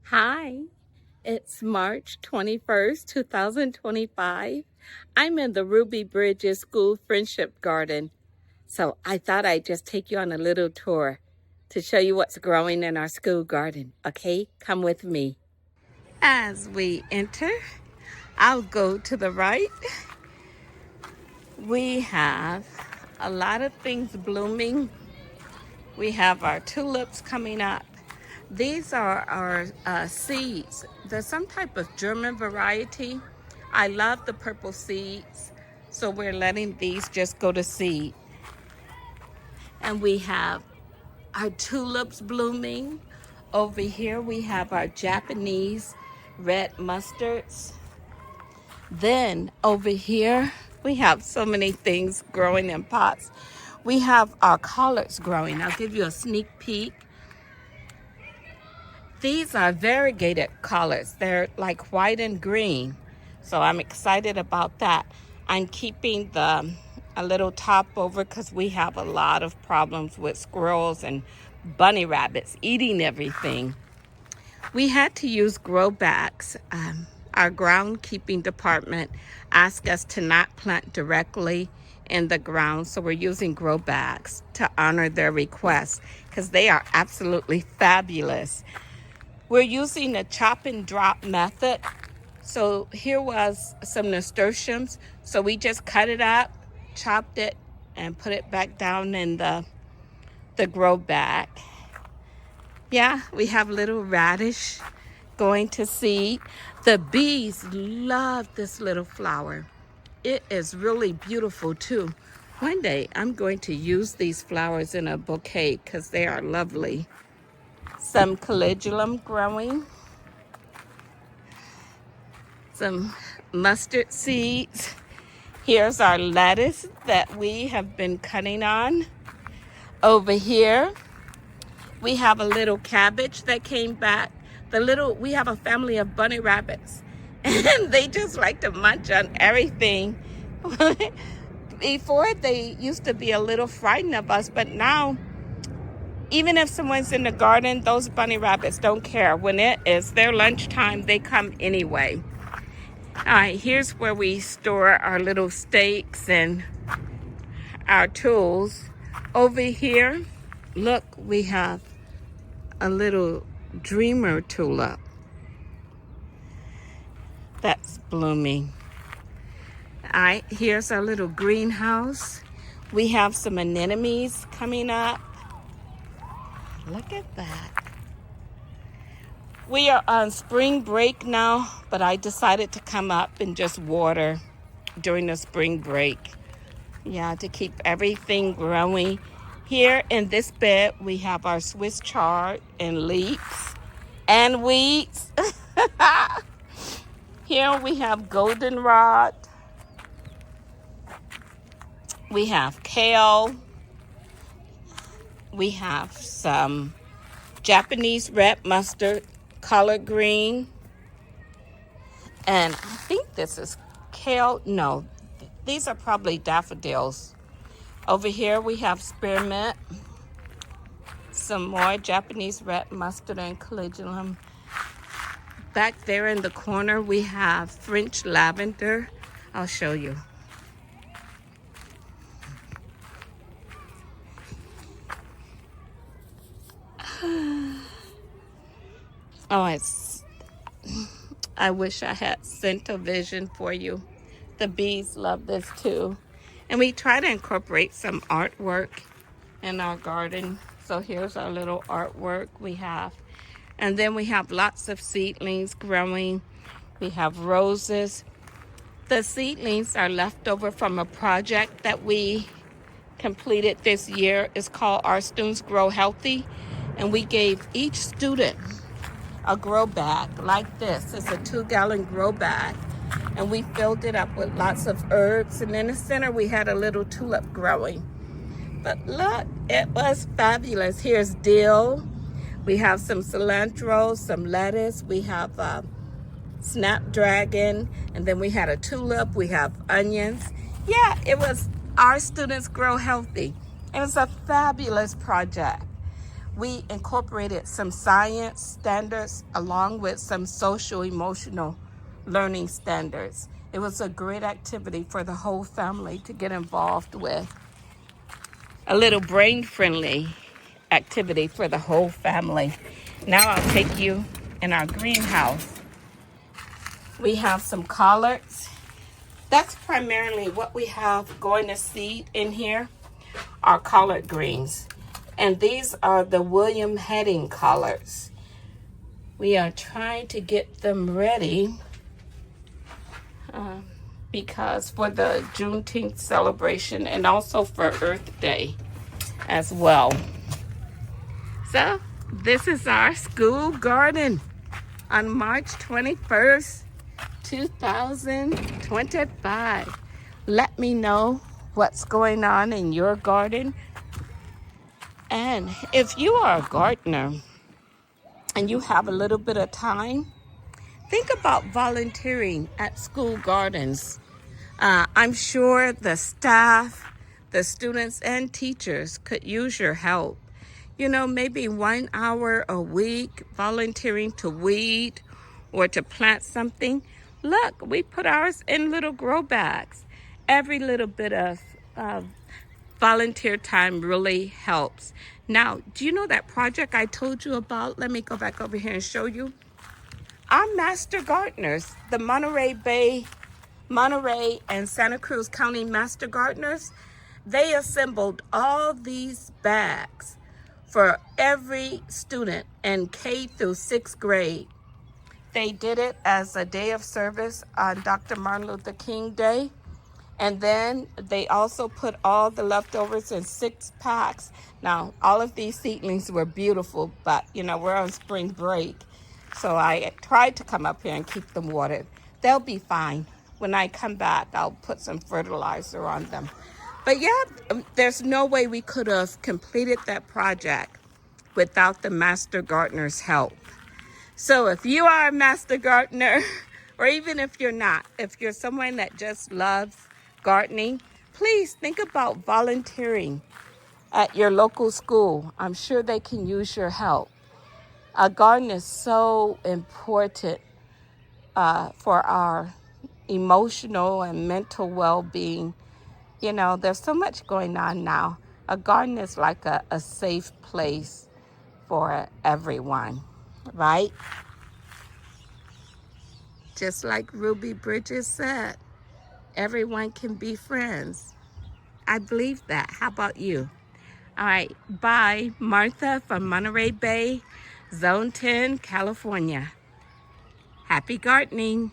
Hi, it's March 21st, 2025. I'm in the Ruby Bridges School Friendship Garden. So I thought I'd just take you on a little tour to show you what's growing in our school garden. Okay, come with me. As we enter, I'll go to the right. We have a lot of things blooming. We have our tulips coming up. These are our seeds. There's some type of German variety. I love the purple seeds, so we're letting these just go to seed. And we have our tulips blooming. Over here we have our Japanese red mustards. Then over here we have so many things growing in pots. We have our collards growing. I'll give you a sneak peek. These are variegated colors. They're like white and green. So I'm excited about that. I'm keeping a little top over because we have a lot of problems with squirrels and bunny rabbits eating everything. We had to use grow bags. Our groundkeeping department asked us to not plant directly in the ground, so we're using grow bags to honor their request because they are absolutely fabulous. We're using a chop and drop method. So here was some nasturtiums. So we just cut it up, chopped it, and put it back down in the grow bag. Yeah, we have little radish going to seed. The bees love this little flower. It is really beautiful too. One day I'm going to use these flowers in a bouquet because they are lovely. Some calendulum growing. Some mustard seeds. Here's our lettuce that we have been cutting on. Over here, we have a little cabbage that came back. We have a family of bunny rabbits, and they just like to munch on everything. Before, they used to be a little frightened of us, but now, even if someone's in the garden, those bunny rabbits don't care. When it is their lunchtime, they come anyway. All right, here's where we store our little stakes and our tools. Over here, look, we have a little dreamer tulip that's blooming. All right, here's our little greenhouse. We have some anemones coming up. Look at that. We are on spring break now, but I decided to come up and just water during the spring break. Yeah, to keep everything growing. Here in this bed, we have our Swiss chard and leeks and weeds. Here we have goldenrod. We have kale. We have some Japanese red mustard, collard green. And I think this is kale. No, these are probably daffodils. Over here we have spearmint. Some more Japanese red mustard and calendulum. Back there in the corner we have French lavender. I'll show you. Oh, I wish I had Vision for you. The bees love this too. And we try to incorporate some artwork in our garden. So here's our little artwork we have. And then we have lots of seedlings growing. We have roses. The seedlings are left over from a project that we completed this year. It's called Our Students Grow Healthy. And we gave each student a grow bag like this. It's a 2-gallon grow bag. And we filled it up with lots of herbs. And in the center, we had a little tulip growing. But look, it was fabulous. Here's dill. We have some cilantro, some lettuce. We have snapdragon. And then we had a tulip. We have onions. Yeah, it was Our Students Grow Healthy. It was a fabulous project. we incorporated some science standards along with some social emotional learning standards. It was a great activity for the whole family to get involved with. A little brain-friendly activity for the whole family. Now I'll take you in our greenhouse. We have some collards. That's primarily what we have going to seed in here, are collard greens. And these are the William Heading collards. We are trying to get them ready because for the Juneteenth celebration and also for Earth Day as well. So this is our school garden on March 21st, 2025. Let me know what's going on in your garden. And if you are a gardener and you have a little bit of time, think about volunteering at school gardens. I'm sure the staff, the students, and teachers could use your help. You know, maybe 1 hour a week volunteering to weed or to plant something. Look, we put ours in little grow bags. Every little bit of volunteer time really helps. Now, do you know that project I told you about? Let me go back over here and show you. Our master gardeners, the Monterey and Santa Cruz County master gardeners, they assembled all these bags for every student in K through 6th grade. They did it as a day of service on Dr. Martin Luther King Day. And then they also put all the leftovers in 6 packs. Now, all of these seedlings were beautiful, but you know, we're on spring break. So I tried to come up here and keep them watered. They'll be fine. When I come back, I'll put some fertilizer on them. But yeah, there's no way we could have completed that project without the master gardener's help. So if you are a master gardener, or even if you're not, if you're someone that just loves gardening, please think about volunteering at your local school. I'm sure they can use your help. A garden is so important for our emotional and mental well-being. You know, there's so much going on now. A garden is like a safe place for everyone, right? Just like Ruby Bridges said, everyone can be friends. I believe that. How about you? All right, bye. Martha from Monterey Bay, Zone 10, California. Happy gardening.